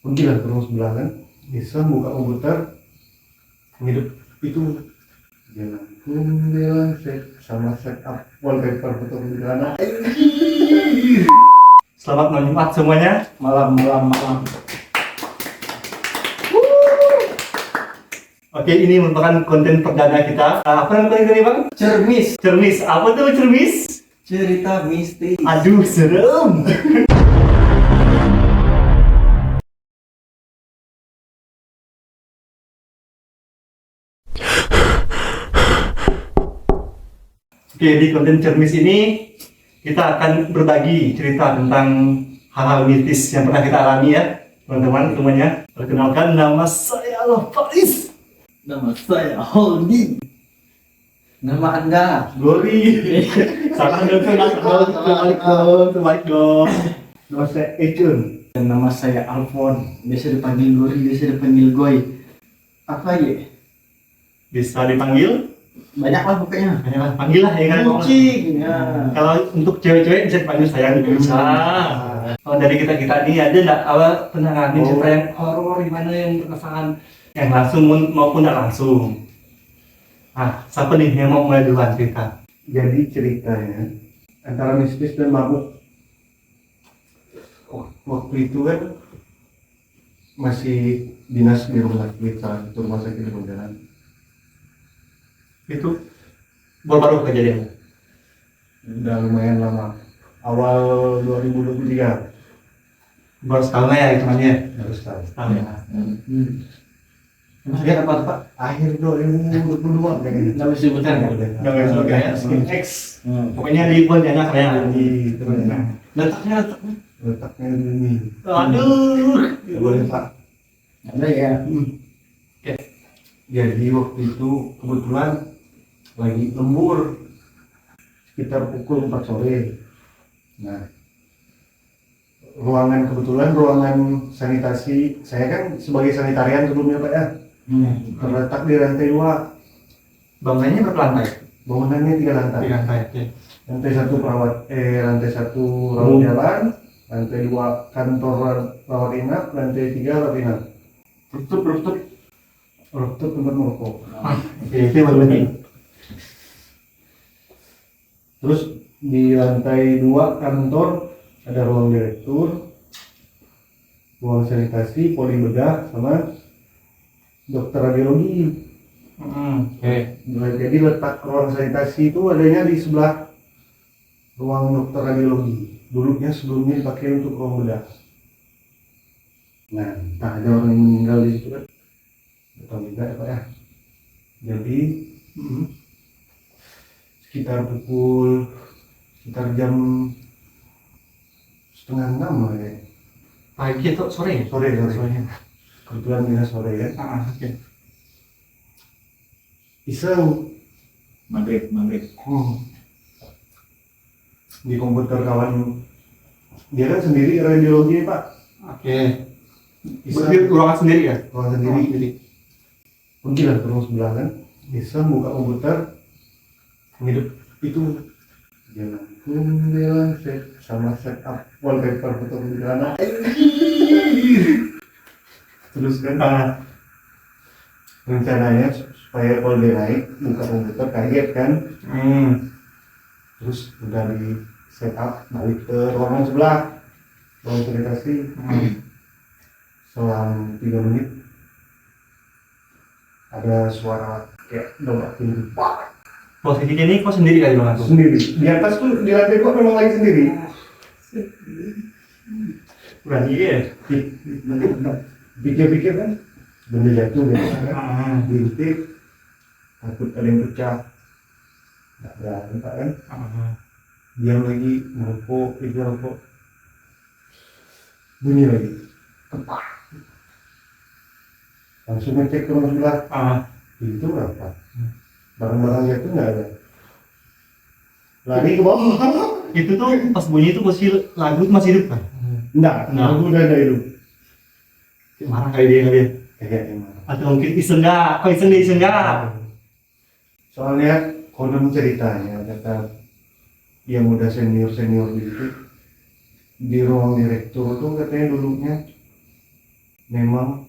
pergilah ke rumah sebelah kan, iseng buka komputer, hidup itu jalan kumbilan sama setup wallpaper foto kuntilanak. Selamat malam Jumat semuanya. Malam. Oke, ini merupakan konten perdana kita. Apa namanya tadi bang? Cermis, Cermis. Apa tuh cermis? cerita mistis. Aduh, serem. Oke, di konten cermis ini kita akan berbagi cerita tentang hal-hal mistis yang pernah kita alami ya, teman-teman semuanya. Perkenalkan, nama saya Faris. Nama saya Holdi. Nama Anda? Glory. Salah dong, terbalik dong. Nama saya Ecun. Dan nama saya Alfon. Biasa dipanggil Glory, biasa dipanggil Goy. Apa ya? Bisa dipanggil, Banyak lah pokoknya. panggil lah ya kan. Kucing. Ya. Kalau untuk cewek-cewek bisa dipanggil sayang bisa. Kalau dari kita ini ada nggak pernah ngalamin cerita yang horor gimana yang berkesan yang langsung maupun tidak langsung? Ah, siapa nih yang mau mulai duluan cerita? Jadi ceritanya antara mistis dan mabuk. Waktu itu kan masih dinas di rumah sakit, salah satu rumah sakit di Pontianak. Itu baru-baru kejadian. Udah lumayan lama, awal 2023. Baru setahun ya hitungannya. Harus tahu. Setahun ya. Maksudnya apa tuh Pak? Akhir 2022 kayaknya. Nggak bisa sebutan kan? Jangan sebut ya, skin X. Pokoknya di Pontianak ya. Di Pontianak. Letaknya. Letaknya ini. Aduh. Nggak boleh Pak. Ada ya. Jadi waktu itu kebetulan lagi lembur sekitar pukul 4 sore. Nah, kebetulan ruangan sanitasi, saya kan sebagai sanitarian sebelumnya Pak ya, terletak di lantai 2. Bangunannya berapa lantai? Bangunannya 3 lantai. Di lantai. Oke. Lantai 1 lantai 1 rawat jalan, lantai 2 kantor rawat inap, lantai 3 rawat inap. Rooftop tempat merokok. Oke, itu baru lagi. Terus di lantai 2 kantor ada ruang direktur, ruang sanitasi, poli bedah, sama dokter radiologi. Oke. Jadi letak ruang sanitasi itu adanya di sebelah ruang dokter radiologi. Dulunya sebelumnya dipakai untuk ruang bedah. Nah, entah ada orang yang meninggal di situ kan? Atau tidak ya Pak ya? Jadi sekitar jam 5:30 lah ya. Pagi atau sore? Sore. Sore. Kebetulan kita sore kan. Oke. Iseng Maghrib. di komputer kawan, dia kan sendiri radiologi Pak. Oke. Berarti ruangan sendiri ya? Ruangan sendiri. Pergilah ke rumah sebelah kan, iseng buka komputer, hidup itu jalan kumbilan sama setup wallpaper foto kuntilanak. Terus kan rencananya supaya kalau dia naik buka komputer kaget kan. Terus udah di setup balik ke ruangan sebelah, ruang sanitasi. Selang 3 menit ada suara kayak dobrak pintu. Posisinya ini kok sendiri kali bang? Sendiri di atas tuh, di lantai 2 memang lagi sendiri. Berani ya? Pikir-pikir kan benda jatuh biasa kan, bintik, takut ada yang pecah, nggak berani Pak kan. Diam lagi merokok, bunyi lagi, kepak. Langsung ngecek ke rumah sebelah, pintu berapa, barang-barang jatuh nggak ada. Lari ke bawah. Itu tuh pas bunyi itu lagu itu masih hidup kan? Enggak, lagu udah ada hidup. Marah kali dia. Kayaknya marah. Atau mungkin iseng nggak? Kok iseng nggak? Soalnya konon ceritanya kata yang udah senior gitu, di ruang direktur tuh katanya dulunya memang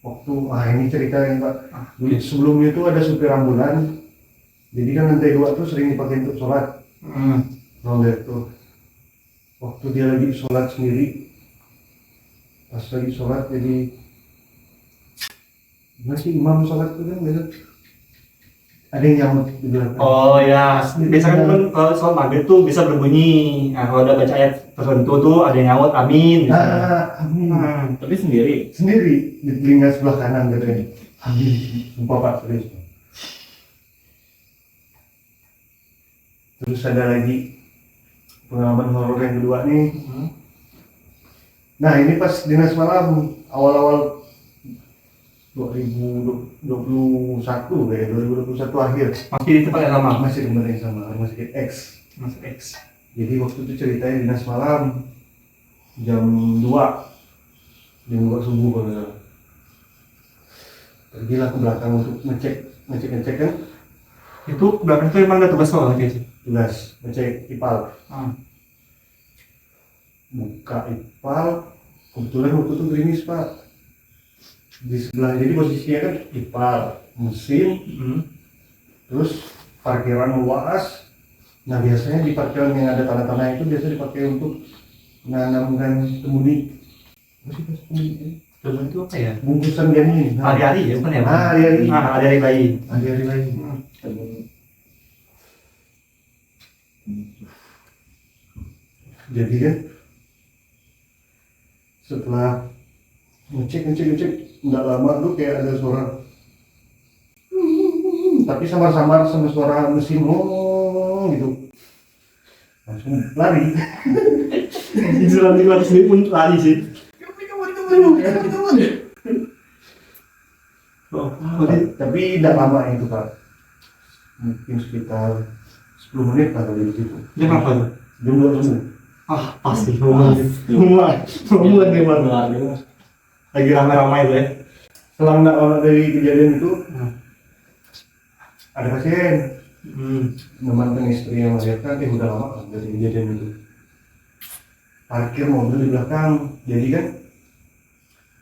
waktu ini cerita yang Pak, dulu sebelumnya itu ada supir ambulan, jadi kan lantai 2 tuh sering dipakai untuk sholat. Roller tuh waktu dia lagi sholat sendiri, pas lagi sholat, jadi gimana sih imam sholat tuh kan biasa ada yang nyamuk di belakang. Oh ya, biasanya kan kalau sholat maghrib tuh bisa berbunyi. Nah, kalau udah baca ayat tertentu tuh ada yang nyaut amin. Amin. Tapi sendiri. Sendiri di telinga sebelah kanan katanya. Amin. Sumpah Pak, serius. Terus ada lagi pengalaman horor yang kedua nih. Nah ini pas dinas malam awal-awal 2021 kayak 2021 akhir, Masih di tempat yang sama. masih di tempat yang sama, rumah sakit X. Mas X. Jadi waktu itu ceritanya dinas malam jam 2 subuh kalau nggak salah. Pergilah ke belakang untuk ngecek kan, Itu belakang itu emang ada tugas sekolah kayak sih. tugas ngecek ipal. Buka ipal, kebetulan waktu itu gerimis Pak. Di sebelah, jadi posisinya kan ipal, mesin, terus parkiran luas. Nah biasanya di parkiran yang ada tanah-tanah itu biasa dipakai untuk menanamkan temudi. Apa sih Mas temudi? Tugas itu apa ya? Bungkusan janin. Hari-hari ya sebenarnya. Hari-hari. Hari-hari bayi. Hari-hari lagi. Jadi kan setelah ngecek nggak lama tuh kayak ada suara tapi samar-samar sama suara mesin gitu, langsung lari. Istilah di luar sini pun lari sih. Tapi tidak lama itu Pak, mungkin sekitar 10 menit lah dari situ. Jam apa tuh? Jam 2 subuh. Pasti. Ngomong nih Bang. Lagi ramai-ramai tuh ya. Selang nggak lama dari kejadian itu ada pasien memantang istri yang melahirkan, udah lama kan dari kejadian itu. Parkir mobil di belakang, jadi kan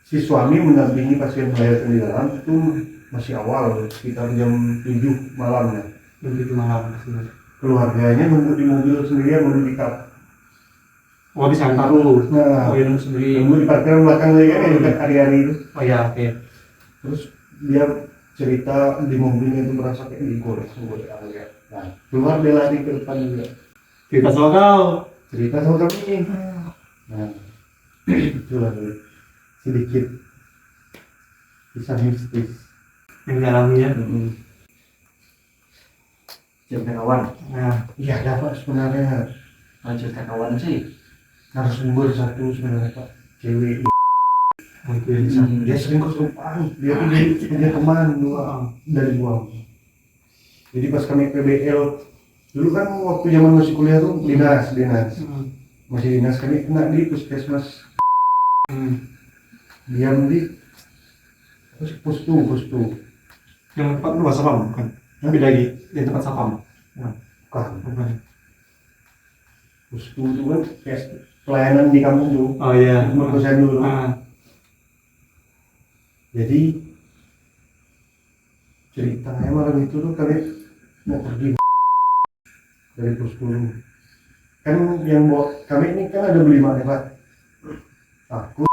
si suami mendampingi pasien melahirkan di dalam itu masih awal, sekitar jam 7 malam ya. Jam 7 malam. Keluarganya nunggu di mobil sendirian, mobil pick-up. Oh di Santa lu. Nah, Oh ya nunggu sendiri. nunggu di parkiran belakang lagi kan, dekat hari-hari itu. Oh ya oke. Terus dia cerita di mobilnya itu merasa kayak digoreng. Nah, keluar dia lari ke depan juga. Kita sama kau. Cerita sama kami. Nah, itulah dulu sedikit kisah mistis. Yang dialami ya. Cerita kawan. Nah, Iya dapat sebenarnya Cerita kawan sih. narasumber satu sebenarnya Pak, cewek. mungkin Dia sering kesurupan, dia tuh punya teman dua dari gua. Jadi pas kami PBL dulu kan waktu zaman masih kuliah tuh dinas masih dinas, kami kena di puskesmas. Diam di pustu yang tempat lu sapam bukan? Beda lagi. Yang tempat sapam. bukan pustu itu kan kayak pelayanan di kampung tuh. Oh iya. Merkosan dulu. Jadi ceritanya malam itu tuh kami mau pergi dari pustu kan, yang bawa kami ini kan ada berlima ya Pak. Aku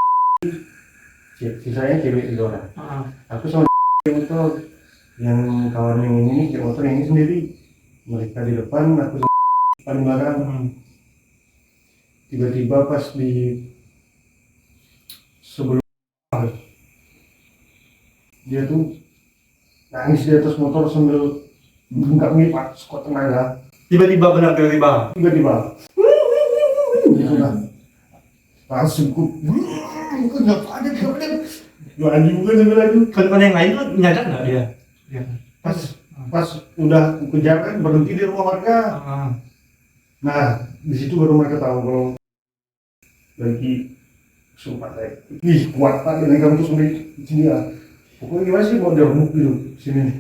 sisanya cewek 3 orang. Aku sama yang motor, yang kawan yang ini yang motor yang ini sendiri. Mereka di depan, aku sama paling belakang. Tiba-tiba pas di sebelum dia tuh nangis di atas motor sambil bengkak ngipat sekuat tenaga. Tiba-tiba benar tiba-tiba. Gitu kan. Langsung kenapa ada lagi bukan sambil lagi. Kan yang lain tuh nyadar nggak dia? Iya. Pas udah kejar kan berhenti di rumah warga. Nah di situ baru mereka tahu kalau lagi sumpah saya. Ih kuat Pak, dengan kamu tuh sampai sini ya. Pokoknya gimana sih mau diremuk gitu sini nih.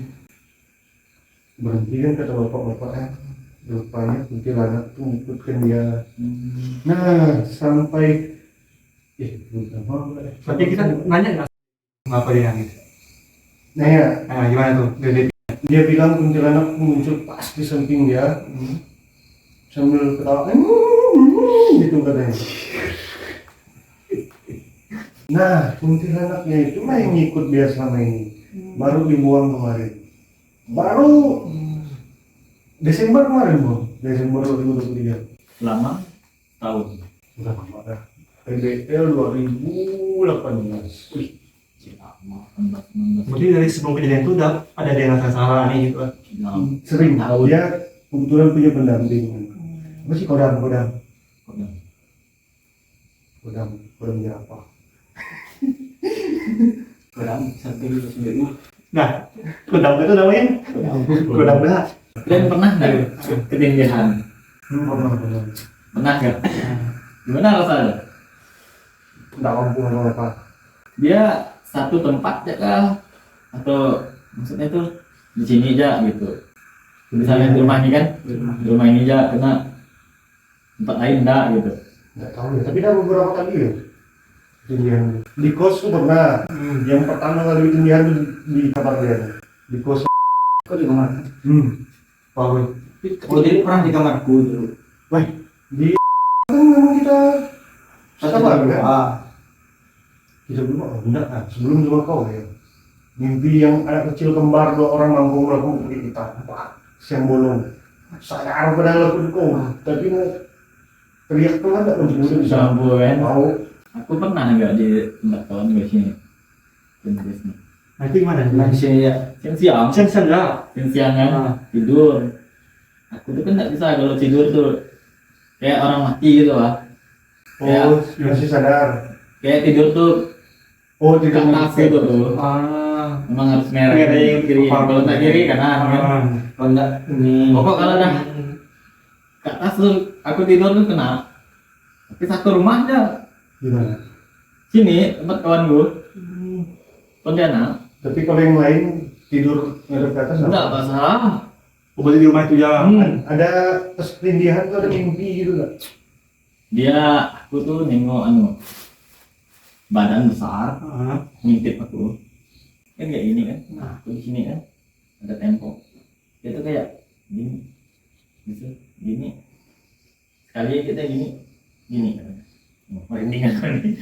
Berhenti kan kata bapak-bapaknya. Rupanya kuntilanak tuh ngikutkan dia. Nah sampai Bukan apa. Tapi kita nanya nggak kenapa dia nangis? Nanya, Nah, gimana tuh? dia bilang kuntilanak muncul pas di samping dia, sambil ketawa, gitu katanya. Nah, kuntilanaknya itu yang ngikut dia selama ini, baru dibuang kemarin. Baru Desember kemarin, Bang. Desember 2023. Selama tahun. Udah lama dah. PBL 2018. Wih, Lama, 19. Berarti dari sebelum kejadian itu udah ada dia ngerasa salah nih gitu. sering. Tahu. Dia kebetulan punya pendamping. Apa sih kodam jerapah. Kurang sampai sendiri. Nah, kodam itu namanya kodam dah. Kalian pernah nggak ketindihan? Pernah. Pernah nggak? Gimana rasanya? Tidak mampu apa. Dia satu tempat ya kah? Atau maksudnya tuh di sini aja gitu? Misalnya di rumah ini kan? Di rumah ini aja kena tempat lain enggak gitu? Nggak tahu ya. Tapi dah beberapa kali ya. Tindihan di kos tuh pernah. Yang pertama kali tindihan tuh di kamar dia. Di kos. Kok di kamar? Pawe. Oh jadi pernah di kamarku dulu. Wah, di kan memang kita sabar kan? Kita belum enggak kan? Sebelum sama kau ya. Mimpi yang anak kecil kembar 2 orang mampu melakukan kita. Siang bolong. Saya harap pada lakukan kau. Tapi mau teriak tuh kan enggak mencuri bisa. Sambo kan? Mau Aku pernah nggak di tempat kawan gue sini? Jenisnya. Nah, itu gimana? Siang-siang. Siang lah. Siang kan tidur. Aku tuh kan nggak bisa kalau tidur tuh kayak orang mati gitu lah. oh, masih sadar. Kayak tidur tuh Oh, ke tidak atas gitu tuh. Memang harus miring kiri. Kalau tak kiri kanan kan. Kalau enggak ini. Pokok kalau dah ke atas tuh aku tidur tuh kena. Tapi satu rumah aja. Gimana? Sini tempat kawan gue. Pontianak. Tapi kalau yang lain tidur ngadep ke atas Enggak masalah. Oh, berarti di rumah itu ya. Ada kesetindihan tuh ada mimpi gitu nggak? Dia aku tuh nengok badan besar ngintip aku kan kayak gini kan. Nah aku di sini kan ada tembok. Dia tuh kayak gini gitu gini sekali kita gini kan. Merinding aku nih.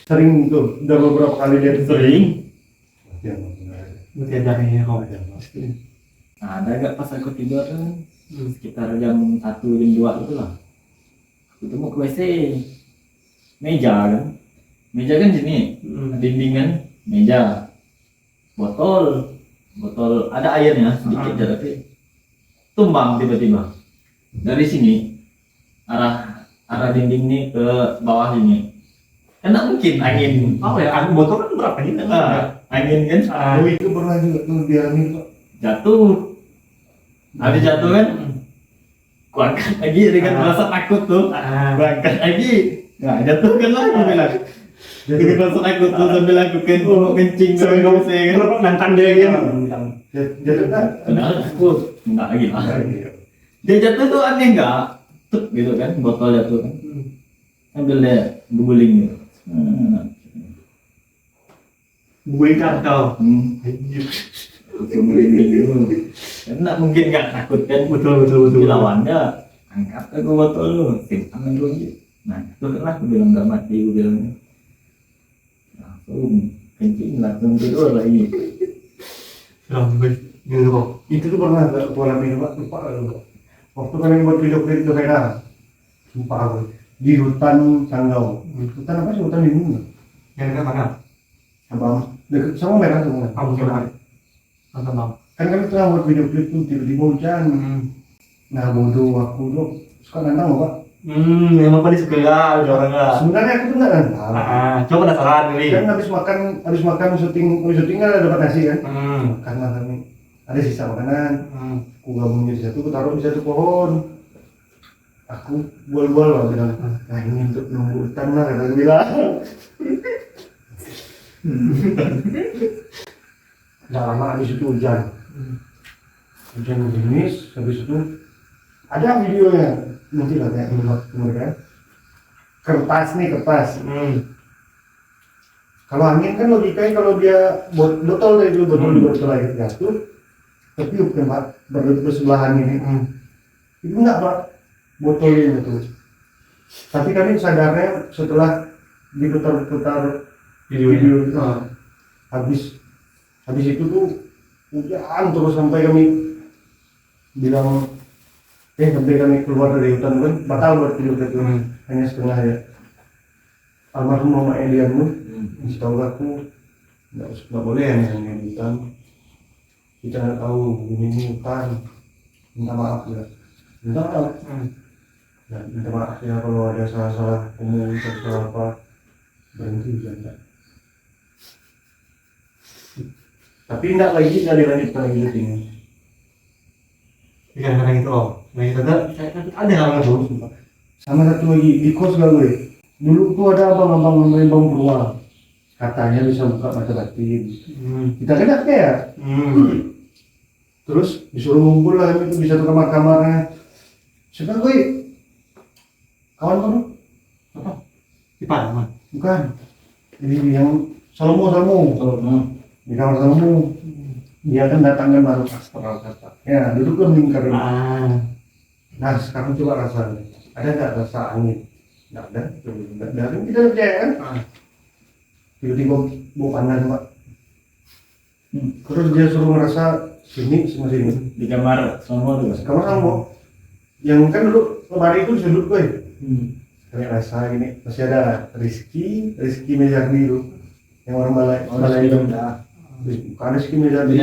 Sering tuh, udah beberapa kali dia Sering. Ya, Berarti ada nih kau. Nah, ada gak pas aku tidur kan sekitar jam 1 jam 2 itu lah. Aku tuh mau ke WC. Meja kan sini. Dinding kan meja. Botol ada airnya sedikit aja tapi tumbang tiba-tiba. Dari sini arah dinding nih ke bawah ini. Kan tak mungkin angin. Apa ya? Aku botol kan berapa ini? Angin kan Oh itu pernah juga tuh dialami Pak. jatuh. Habis jatuh kan kuangkat lagi dengan merasa takut tuh. Kuangkat lagi. Nah, jatuh kan lagi bilang. Dengan rasa takut tuh sambil lakukan kencing sambil ngomong kan. Nantang dia gitu. Jatuh kan? Padahal aku enggak lagi lah. Dia jatuh tuh aneh enggak? Tuk gitu kan, botol jatuh kan. Sambil dia berguling gitu. Gue kau. Langsung merinding gitu. Karena mungkin nggak takut kan. Betul. Lawannya angkat aku botol lu, simpan dulu gitu. Nah itu kan aku bilang nggak mati, aku bilang langsung kencing langsung tidur lagi. Gitu kok. Itu tuh pernah nggak aku alami Pak? Lupa lu. Waktu kalian buat video klip itu kayak sumpah aku di hutan Sanggau. Hutan apa sih? Hutan lindung. Yang dekat mana? Abang deket sama merah semua. Kamu kira? Nonton bang. Kan kami tengah buat video klip tuh tiba-tiba hujan. Nah bodoh aku tuh suka nantang Pak. Memang tadi sebelah ada orang nggak? Sebenarnya aku tuh nggak nantang. Coba penasaran kali. Kan habis makan syuting kan ada dapat nasi kan. Karena kami ada sisa makanan. Aku gabungnya di satu, aku taruh di satu pohon. Aku bual-bual lah bilang, nah ini untuk nunggu hutan lah kata aku bilang. Nggak lama habis itu hujan. Hujan gerimis, habis itu ada videonya nanti lah kayak mereka. Kertas. Kalau angin kan logikanya kalau dia botol dari dulu botol di botol air jatuh, tapi bukan Pak bersebelahan ini. Itu enggak Pak, botolnya itu. Tapi kami sadarnya setelah diputar-putar video itu, habis itu tuh hujan terus sampai kami bilang sampai kami keluar dari hutan kan batal buat tidur itu hanya setengah ya. Almarhum Mama Elian tuh kasih tahu aku nggak boleh yang di hutan, kita nggak tahu ini hutan, minta maaf ya, minta maaf. Ya, minta maaf ya kalau ada salah-salah umum atau salah apa, berhenti enggak. Tapi enggak lagi nggak dilanjutkan lagi ini. Iya karena itu lagi ada hal itu. Sama satu lagi di kos gak gue. Dulu tuh ada abang-abang main bang beruang. Katanya bisa buka mata batin. Kita kan kayak. Terus disuruh ngumpul lah itu di satu kamar-kamarnya. Siapa gue? Kawan kamu? Apa? Ipan. Bukan. Ini yang Salomo. Di kamar Salomo. Dia kan datangnya baru astral kata. Ya, duduk kan lingkar. Nah, sekarang coba rasa. Ada nggak rasa angin? Nggak ada. Nggak ada. Kita percaya kan? Tiba-tiba bau panas Pak. Terus dia suruh ngerasa sini sama sini. Di kamar Salomo tuh. Kamar Salomo. Yang kan dulu lemari itu disudut gue. Kami rasa ini masih ada Rizky Mezardi itu. Yang orang balai itu. Bukan Rizky Mezardi.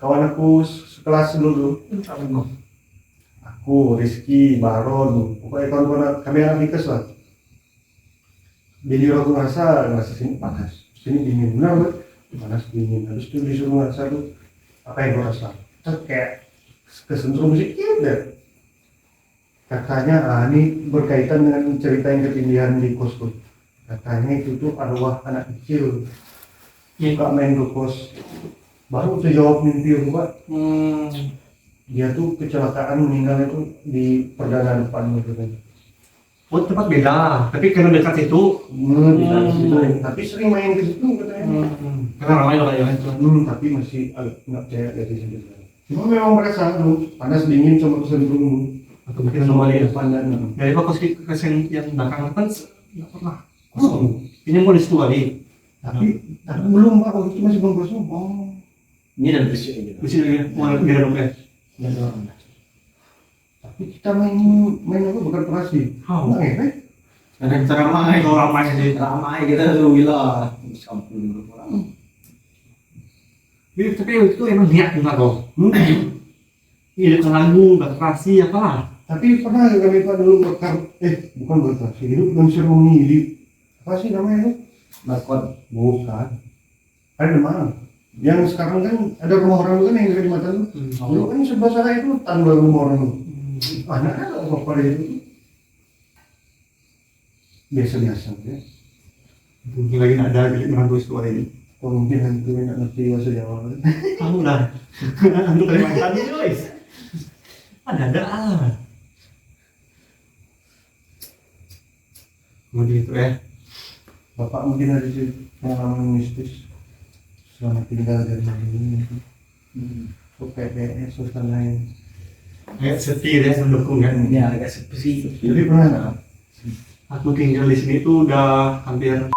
Kawan aku sekelas dulu. Aku, Rizky, Baron, pokoknya kawan-kawan kami anak Mikes lah. Jadi aku ngerasa sini panas, sini dingin, benar kan? Panas dingin, habis itu disuruh ngerasa tuh apa yang gue rasa? Terus kayak kesentuh musik deh. Katanya, ini berkaitan dengan cerita yang ketindihan di kosku. Katanya itu tuh arwah anak kecil, suka main ke kos. Baru tuh jawab mimpi aku Pak. Dia tuh kecelakaan meninggalnya tuh di perdana depan gitu kan. Oh tempat beda, tapi karena dekat situ. Di situ. Tapi sering main ke situ katanya. Karena ramai lah ya itu. Tapi masih agak nggak percaya dari situ. Cuma memang merasa lu panas dingin sama kesentrung. Atau mungkin kembali depan dan. dari apa kos yang belakang kan nggak pernah kosong. Ini mau di situ kali. Tapi belum Pak, waktu itu masih belum kosong. Ini dan bersih gitu. Di sini mau beda dong ya. Tapi kita main apa bukan operasi. Nggak ngefek. Karena kita ramai. Kalau ramai sih. Ramai kita tuh gila. Sampun orang. Tapi itu emang niat enggak kok. Ini lagu, operasi apa? Tapi pernah kami Pak dulu bukan berkreasi, hidup dan seremoni. Apa sih namanya itu? Bakot. Bukan. Ada mana? Yang sekarang kan ada rumah orang kan yang ada di mata lu. Dulu kan sebelah sana itu tangga rumah orang lu. Anak kan apa itu? Biasa-biasa ya. Mungkin lagi ada bilik merantau itu ini. Mungkin hantu yang nggak ngerti bahasa Jawa. Tahu lah. Hantu Kalimantan guys. Ada. Kemudian itu Bapak mungkin ada sih pengalaman mistis selama tinggal dari ini. PPS dan lain. Kayak setir ya mendukung kan. Ini agak sepi. Jadi pernah nggak? Aku tinggal di sini tuh udah hampir